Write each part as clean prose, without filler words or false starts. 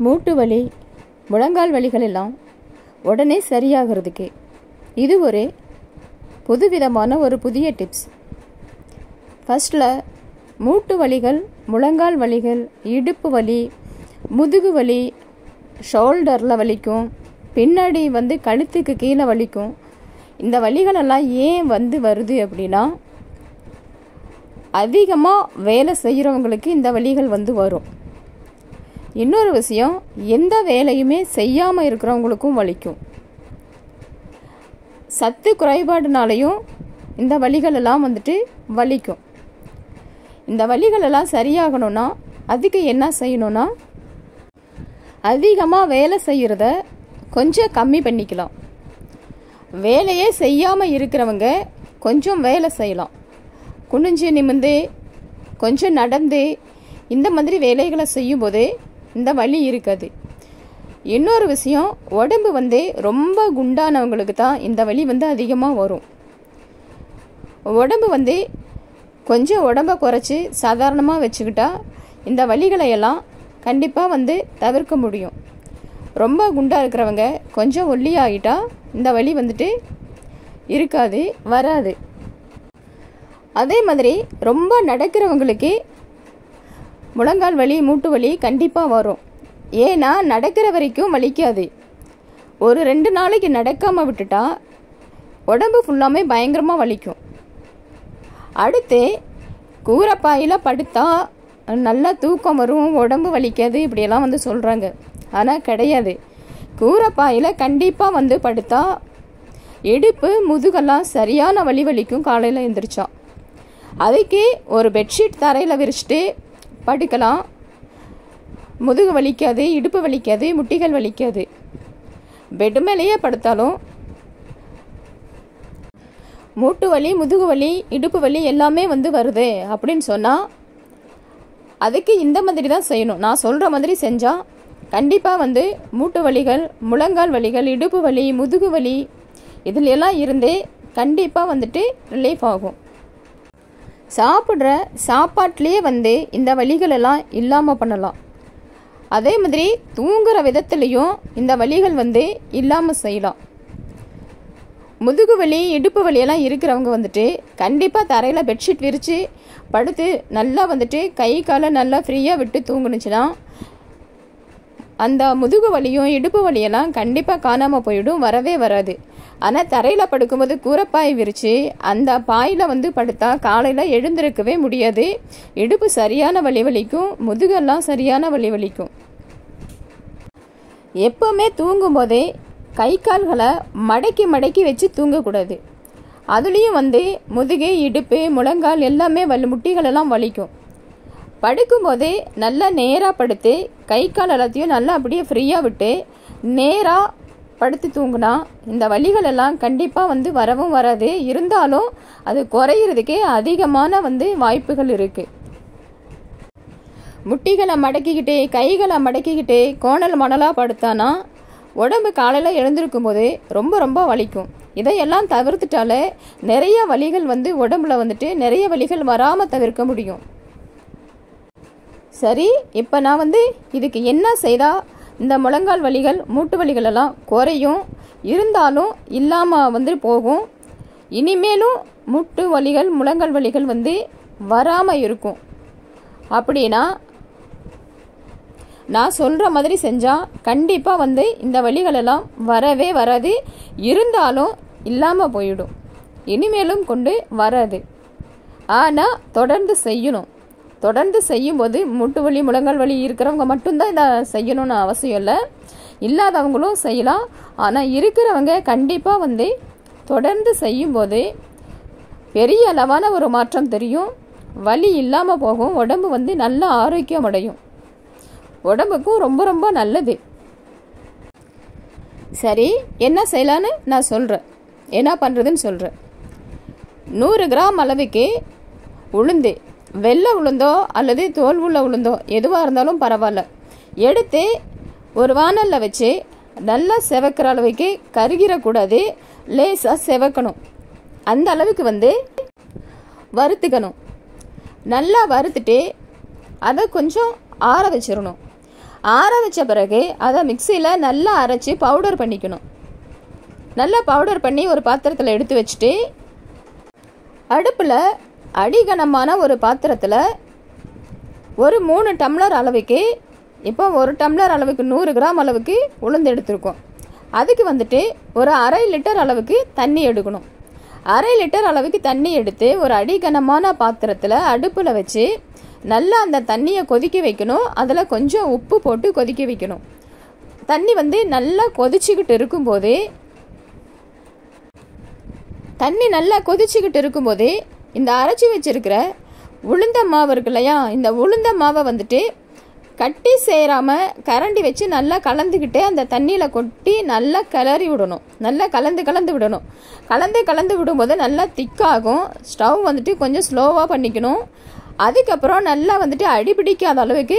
மூட்டு வலி, முழங்கால் வலிகள் எல்லாம் உடனே சரியாகிறதுக்கு இது ஒரு புதுவிதமான ஒரு புதிய டிப்ஸ். ஃபர்ஸ்டில் மூட்டு வலிகள், முழங்கால் வலிகள், இடுப்பு வலி, முதுகு வலி, ஷோல்டரில் வலிக்கும், பின்னாடி கழுத்துக்கு கீழே வலிக்கும். இந்த வலிகளெல்லாம் ஏன் வருது அப்படின்னா, அதிகமாக வேலை செய்கிறவங்களுக்கு இந்த வலிகள் வரும். இன்னொரு விஷயம், எந்த வேலையுமே செய்யாமல் இருக்கிறவங்களுக்கும் வலிக்கும். சத்து குறைபாடுனாலையும் இந்த வலிகளெல்லாம் வலிக்கும். இந்த வலிகளெல்லாம் சரியாகணும்னா அதுக்கு என்ன செய்யணும்னா, அதிகமாக வேலை செய்கிறத கொஞ்சம் கம்மி பண்ணிக்கலாம். வேலையே செய்யாமல் இருக்கிறவங்க கொஞ்சம் வேலை செய்யலாம். குனிஞ்சு நிமிர்ந்து கொஞ்சம் நடந்து இந்த மாதிரி வேலைகளை செய்யும்போது இந்த வலி இருக்காது. இன்னொரு விஷயம், உடம்பு ரொம்ப குண்டானவங்களுக்கு தான் இந்த வலி அதிகமாக வரும். உடம்பு கொஞ்சம் உடம்பை குறைச்சி சாதாரணமாக வச்சுக்கிட்டா இந்த வலிகளை எல்லாம் கண்டிப்பாக தவிர்க்க முடியும். ரொம்ப குண்டாக இருக்கிறவங்க கொஞ்சம் ஒல்லியாகிட்டா இந்த வலி இருக்காது, வராது. அதே மாதிரி ரொம்ப நடக்கிறவங்களுக்கு முழங்கால் வலி, மூட்டு வலி கண்டிப்பாக வரும். ஏன்னா நடக்கிற வரைக்கும் வலிக்காது. ஒரு 2 நாளைக்கு நடக்காமல் விட்டுட்டா உடம்பு ஃபுல்லாமே பயங்கரமாக வலிக்கும். அடுத்து கூரைப்பாயில் படுத்தா நல்லா தூக்கம் வரும், உடம்பு வலிக்காது, இப்படியெல்லாம் சொல்கிறாங்க. ஆனால் கிடையாது. கூரைப்பாயில் கண்டிப்பாக படுத்தா இடுப்பு, முதுகெல்லாம் சரியான வலி வலிக்கும். காலையில் எழுந்திரிச்சா அதுக்கு ஒரு பெட்ஷீட் தரையில் விரிச்சிட்டு படுக்கலாம். முதுகு வலிக்காது, இடுப்பு வலிக்காது, முட்டிகள் வலிக்காது. பெட் மேலேயே படுத்தாலும் மூட்டு வலி, முதுகு வலி, இடுப்பு வலி எல்லாமே வருது அப்படின்னு சொன்னால் அதுக்கு இந்த மாதிரி தான் செய்யணும். நான் சொல்கிற மாதிரி செஞ்சால் கண்டிப்பாக மூட்டு வலிகள், முழங்கால் வலிகள், இடுப்பு வலி, முதுகு வலி இதில் எல்லாம் இருந்தே கண்டிப்பாக ரிலீஃப் ஆகும். சாப்பிட்ற சாப்பாட்டிலேயே இந்த வலிகள் எல்லாம் இல்லாமல் பண்ணலாம். அதே மாதிரி தூங்குகிற விதத்துலேயும் இந்த வலிகள் இல்லாமல் செய்யலாம். முதுகு வலி, இடுப்பு வலியெல்லாம் இருக்கிறவங்க கண்டிப்பாக தரையில் பெட்ஷீட் விரித்து படுத்து நல்லா கை காலை நல்லா ஃப்ரீயாக விட்டு தூங்குனுச்சுன்னா அந்த முதுகு வலியும் இடுப்பு வலியெல்லாம் கண்டிப்பாக காணாமல் போயிடும், வரவே வராது. ஆனால் தரையில் படுக்கும்போது கூரைப்பாய் விரித்து அந்த பாயில் படுத்தா காலையில் எழுந்திருக்கவே முடியாது. இடுப்பு சரியான வலி வலிக்கும், முதுகெல்லாம் சரியான வலி வலிக்கும். எப்போவுமே தூங்கும்போதே கை கால்களை மடக்கி மடக்கி வச்சு தூங்கக்கூடாது. அதுலேயும் முதுகு, இடுப்பு, முழங்கால் எல்லாமே முட்டிகளெல்லாம் வலிக்கும். படுக்கும்போதே நல்லா நேராக படுத்து கை கால் எல்லாத்தையும் நல்லா அப்படியே ஃப்ரீயாக விட்டு நேராக படுத்து தூங்குனா இந்த வலிகள் எல்லாம் கண்டிப்பாக வரவும் வராது. இருந்தாலும் அது குறையிறதுக்கே அதிகமான வாய்ப்புகள் இருக்குது. முட்டிகளை மடக்கிக்கிட்டே, கைகளை மடக்கிக்கிட்டே கோணல் மணலாக படுத்தானா உடம்பு காலையில் எழுந்திருக்கும் போது ரொம்ப ரொம்ப வலிக்கும். இதையெல்லாம் தவிர்த்துட்டாலே நிறைய வலிகள் உடம்புல நிறைய வலிகள் வராமல் தவிர்க்க முடியும். சரி, இப்போ நான் இதுக்கு என்ன செய்தால் இந்த முழங்கால் வலிகள், மூட்டு வலிகள் எல்லாம் குறையும், இருந்தாலும் இல்லாமல் போகும், இனிமேலும் மூட்டு வலிகள், முழங்கால் வலிகள் வராமல் இருக்கும் அப்படின்னா நான் சொல்கிற மாதிரி செஞ்சால் கண்டிப்பாக இந்த வலிகளெல்லாம் வரவே வராது. இருந்தாலும் இல்லாமல் போயிடும், இனிமேலும் கொண்டு வராது. ஆனால் தொடர்ந்து செய்யணும். தொடர்ந்து செய்யும்போது மூட்டு வலி, முழங்கால் வலி இருக்கிறவங்க மட்டும்தான் இதை செய்யணும்னு அவசியம் இல்லை, இல்லாதவங்களும் செய்யலாம். ஆனால் இருக்கிறவங்க கண்டிப்பாக தொடர்ந்து செய்யும்போது பெரிய அளவான ஒரு மாற்றம் தெரியும். வலி இல்லாமல் போகும், உடம்பு நல்ல ஆரோக்கியம் அடையும், உடம்புக்கும் ரொம்ப ரொம்ப நல்லது. சரி, என்ன செய்யலான்னு நான் சொல்கிறேன், என்ன பண்ணுறதுன்னு சொல்கிறேன். 100 கிராம் அளவுக்கு உளுந்து, வெள்ளை உளுந்தோ அல்லது தோல் உள்ள உளுந்தோ எதுவாக இருந்தாலும் பரவாயில்ல, எடுத்து ஒரு வானலில் வச்சு நல்லா செவக்கிற அளவுக்கு, கருகிடக்கூடாது, லேசாக செவக்கணும். அந்த அளவுக்கு வறுத்துக்கணும். நல்லா வறுத்துட்டு அதை கொஞ்சம் ஆற வச்சிடணும். ஆற வச்ச பிறகு அதை மிக்சியில் நல்லா அரைச்சி பவுடர் பண்ணிக்கணும். நல்லா பவுடர் பண்ணி ஒரு பாத்திரத்தில் எடுத்து வச்சுட்டு அடுப்பில் அடிகனமான ஒரு பாத்திரத்தில் ஒரு 3 டம்ளர் அளவுக்கு, இப்போ 1 டம்ளர் அளவுக்கு 100 கிராம் அளவுக்கு உளுந்து எடுத்துருக்கோம். அதுக்கு வந்துட்டு ஒரு 1/2 லிட்டர் அளவுக்கு தண்ணி எடுக்கணும். 1/2 லிட்டர் அளவுக்கு தண்ணி எடுத்து ஒரு அடிகனமான பாத்திரத்தில் அடுப்பில் வச்சு நல்லா அந்த தண்ணியை கொதிக்க வைக்கணும். அதில் கொஞ்சம் உப்பு போட்டு கொதிக்க வைக்கணும். தண்ணி வந்து நல்லா கொதிச்சுக்கிட்டு இருக்கும்போது இந்த அரைச்சி வச்சிருக்கிற உளுந்த மாவு இருக்கு இல்லையா, இந்த உளுந்த மாவை வந்துட்டு கட்டி சேராமல் கரண்டி வச்சு நல்லா கலந்துக்கிட்டு அந்த தண்ணியில் கொட்டி நல்லா கிளறி விடணும். நல்லா கலந்து விடணும். கலந்து விடும்போது நல்லா திக்காகும். ஸ்டவ் வந்துட்டு கொஞ்சம் ஸ்லோவாக பண்ணிக்கணும். அதுக்கப்புறம் நல்லா வந்துட்டு அடிபிடிக்காத அளவுக்கு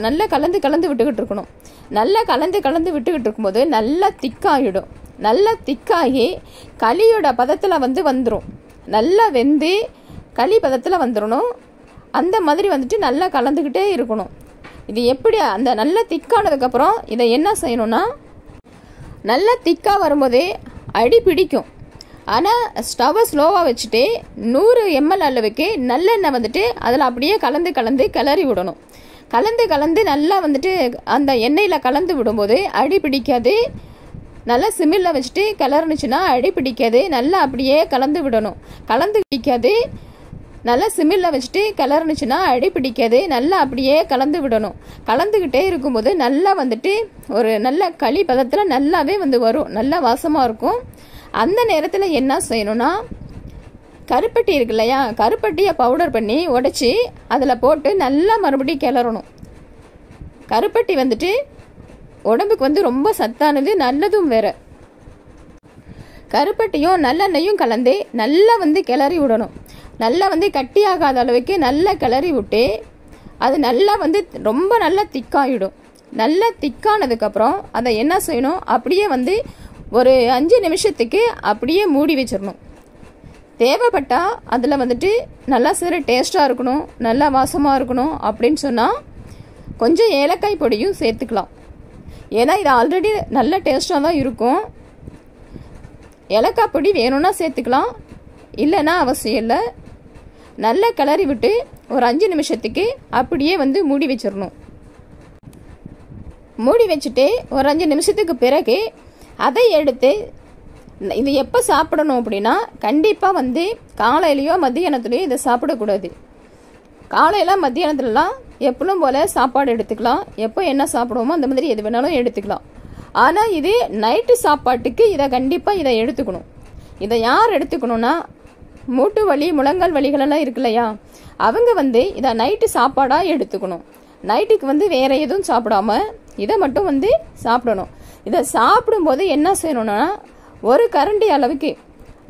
நல்லா கலந்து விட்டுக்கிட்டு இருக்கணும். நல்லா கலந்து விட்டுக்கிட்டு இருக்கும்போது நல்லா திக்காகிடும். நல்லா திக்காகி களியோட பதத்தில் வந்துடும். நல்லா வெந்து களி பதத்தில் வந்துடணும். அந்த மாதிரி வந்துட்டு நல்லா கலந்துக்கிட்டே இருக்கணும். இது எப்படி அந்த நல்லா திக்கானதுக்கப்புறம் இதை என்ன செய்யணும்னா, நல்லா திக்காக வரும்போதே அடி பிடிக்கும். ஆனால் ஸ்டவ்வை ஸ்லோவாக வச்சுட்டு 100 ml அளவுக்கு நல்லெண்ணெய் வந்துட்டு அதில் அப்படியே கலந்து கிளறி விடணும். கலந்து நல்லா வந்துட்டு அந்த எண்ணெயில் கலந்து விடும்போது அடி பிடிக்காது. நல்லா சிம்மில் வச்சுட்டு கிளறுனுச்சுன்னா அடி பிடிக்காது. நல்லா அப்படியே கலந்து விடணும். நல்லா சிம்மில் வச்சுட்டு கிளறுனுச்சுன்னா அடி பிடிக்காது. நல்லா அப்படியே கலந்து விடணும். கலந்துக்கிட்டே இருக்கும்போது நல்லா வந்துட்டு ஒரு நல்ல களி பதத்தில் நல்லாவே வரும். நல்லா வாசமாக இருக்கும். அந்த நேரத்தில் என்ன செய்யணும்னா, கருப்பட்டி இருக்கு இல்லையா, கருப்பட்டியை பவுடர் பண்ணி உடைச்சி அதில் போட்டு நல்லா மறுபடியும் கிளறணும். கருப்பட்டி வந்துட்டு உடம்புக்கு ரொம்ப சத்தானது, நல்லதும் வேற. கருப்பட்டியும் நல்லெண்ணையும் கலந்து நல்லா கிளறி விடணும். நல்லா கட்டியாகாத அளவுக்கு நல்லா கிளறி விட்டு அது நல்லா ரொம்ப நல்லா திக்காயிடும். நல்லா திக்கானதுக்கப்புறம் அதை என்ன செய்யணும், அப்படியே ஒரு 5 நிமிஷத்துக்கு அப்படியே மூடி வச்சிடணும். தேவைப்பட்டா அதில் நல்லா சிறு டேஸ்ட்டாக இருக்கணும், நல்லா வாசமாக இருக்கணும் அப்படின்னு சொன்னால் கொஞ்சம் ஏலக்காய் பொடியும் சேர்த்துக்கலாம். ஏன்னா இது ஆல்ரெடி நல்ல டேஸ்ட்டாக தான் இருக்கும். ஏலக்காய் பொடி வேணும்னா சேர்த்துக்கலாம், இல்லைன்னா அவசியம் இல்லை. நல்லா கிளறி விட்டு ஒரு 5 நிமிஷத்துக்கு அப்படியே மூடி வச்சிடணும். மூடி வச்சுட்டு ஒரு 5 நிமிஷத்துக்கு பிறகு அதை எடுத்து இது எப்போ சாப்பிடணும் அப்படின்னா, கண்டிப்பாக காலையிலையோ மத்தியானத்துலையோ இதை சாப்பிடக்கூடாது. காலையில் மத்தியானத்துலலாம் எப்பவும் போல் சாப்பாடு எடுத்துக்கலாம். எப்போ என்ன சாப்பிடுவோமோ அந்த மாதிரி எது வேணாலும் எடுத்துக்கலாம். ஆனால் இது நைட்டு சாப்பாட்டுக்கு இதை எடுத்துக்கணும். இதை யார் எடுத்துக்கணும்னா, மூட்டு வலி முழங்கால் வலிகளெல்லாம் இருக்கு இல்லையா, அவங்க இதை நைட்டு சாப்பாடாக எடுத்துக்கணும். நைட்டுக்கு வேற எதுவும் சாப்பிடாம இதை மட்டும் சாப்பிடணும். இதை சாப்பிடும்போது என்ன செய்யணும்னா, ஒரு கரண்டி அளவுக்கு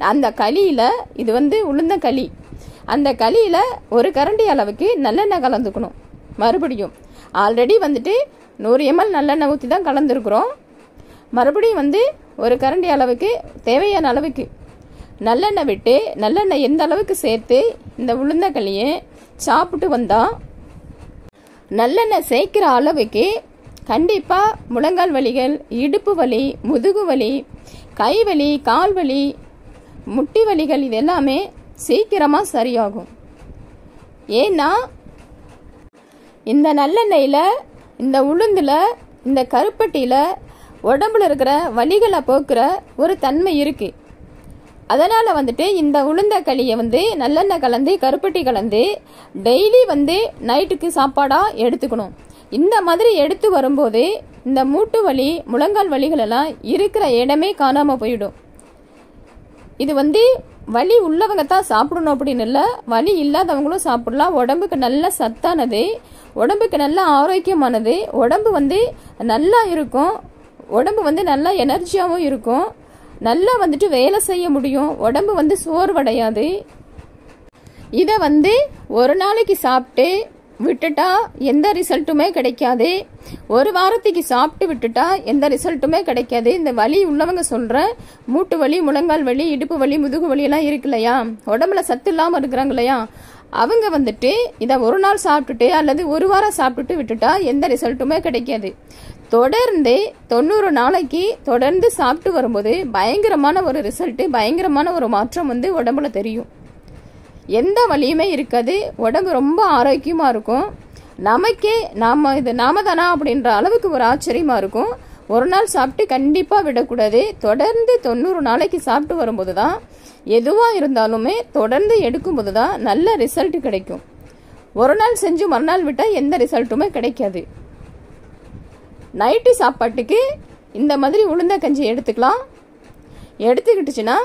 அந்த களியில், இது உளுந்த களி, அந்த களியில் ஒரு கரண்டி அளவுக்கு நல்லெண்ணெய் கலந்துக்கணும். மறுபடியும் ஆல்ரெடி 100 ml நல்லெண்ணெய் ஊற்றி தான் கலந்துருக்குறோம். மறுபடியும் ஒரு கரண்டி அளவுக்கு தேவையான அளவுக்கு நல்லெண்ணெய் விட்டு, நல்லெண்ணெய் எந்த அளவுக்கு சேர்த்து இந்த உளுந்த களியை சாப்பிட்டு வந்தால், நல்லெண்ணெய் சேர்க்கிற அளவுக்கு கண்டிப்பாக முழங்கால் வலிகள், இடுப்பு வலி, முதுகு வலி, கை வலி, கால் வலி, முட்டி வலிகள் இது எல்லாமே சீக்கிரமாக சரியாகும். ஏன்னா இந்த நல்லெண்ணெயில், இந்த உளுந்தில், இந்த கருப்பட்டியில் உடம்புல இருக்கிற வலிகளை போக்குற ஒரு தன்மை இருக்குது. அதனால் இந்த உளுந்த களியை நல்லெண்ணெய் கலந்து கருப்பட்டி கலந்து டெய்லி நைட்டுக்கு சாப்பாடாக எடுத்துக்கணும். இந்த மாதிரி எடுத்து வரும்போது இந்த மூட்டு வலி முழங்கால் வலிகளெல்லாம் இருக்கிற இடமே காணாமல் போயிடும். இது வலி உள்ளவங்க தான் சாப்பிடணும் அப்படின்னு இல்லை, வலி இல்லாதவங்களும் சாப்பிடலாம். உடம்புக்கு நல்ல சத்தானது, உடம்புக்கு நல்ல ஆரோக்கியமானது, உடம்பு நல்லா இருக்கும். உடம்பு நல்லா எனர்ஜியாகவும் இருக்கும். நல்லா வேலை செய்ய முடியும். உடம்பு சோர்வடையாது. இதை ஒரு நாளைக்கு சாப்பிட்டு விட்டுட்டா எந்த ரிசல்ட்டுமே கிடைக்காது. ஒரு வாரத்துக்கு சாப்பிட்டு விட்டுட்டா எந்த ரிசல்ட்டுமே கிடைக்காது. இந்த வலி உள்ளவங்க சொல்கிற மூட்டு வலி, முழங்கால் வலி, இடுப்பு வலி, முதுகு வலி எல்லாம் இருக்கு இல்லையா, உடம்புல சத்து இல்லாமல் இருக்கிறாங்க இல்லையா, அவங்க வந்துட்டு இதை ஒரு நாள் சாப்பிட்டுட்டு அல்லது ஒரு வாரம் சாப்பிட்டுட்டு விட்டுட்டா எந்த ரிசல்ட்டுமே கிடைக்காது. தொடர்ந்து 90 நாளைக்கு தொடர்ந்து சாப்பிட்டு வரும்போது பயங்கரமான ஒரு ரிசல்ட்டு, பயங்கரமான ஒரு மாற்றம் வந்து உடம்புல தெரியும். எந்த வலியுமே இருக்காது, உடம்பு ரொம்ப ஆரோக்கியமாக இருக்கும். நமக்கே நாம தானா அப்படின்ற அளவுக்கு ஒரு ஆச்சரியமாக இருக்கும். ஒரு நாள் சாப்பிட்டு கண்டிப்பாக விடக்கூடாது. தொடர்ந்து 90 நாளைக்கு சாப்பிட்டு வரும்போது தான் எதுவாக இருந்தாலுமே தொடர்ந்து எடுக்கும்போது தான் நல்ல ரிசல்ட் கிடைக்கும். ஒரு நாள் செஞ்சு மறுநாள் விட்டால் எந்த ரிசல்ட்டுமே கிடைக்காது. நைட்டு சாப்பாட்டுக்கு இந்த மாதிரி உளுந்த கஞ்சி எடுத்துக்கலாம். எடுத்துக்கிட்டுச்சுன்னா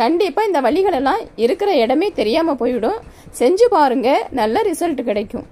கண்டிப்பாக இந்த வலிகளெல்லாம் இருக்கிற இடமே தெரியாமல் போயிடும். செஞ்சு பாருங்கள், நல்ல ரிசல்ட் கிடைக்கும்.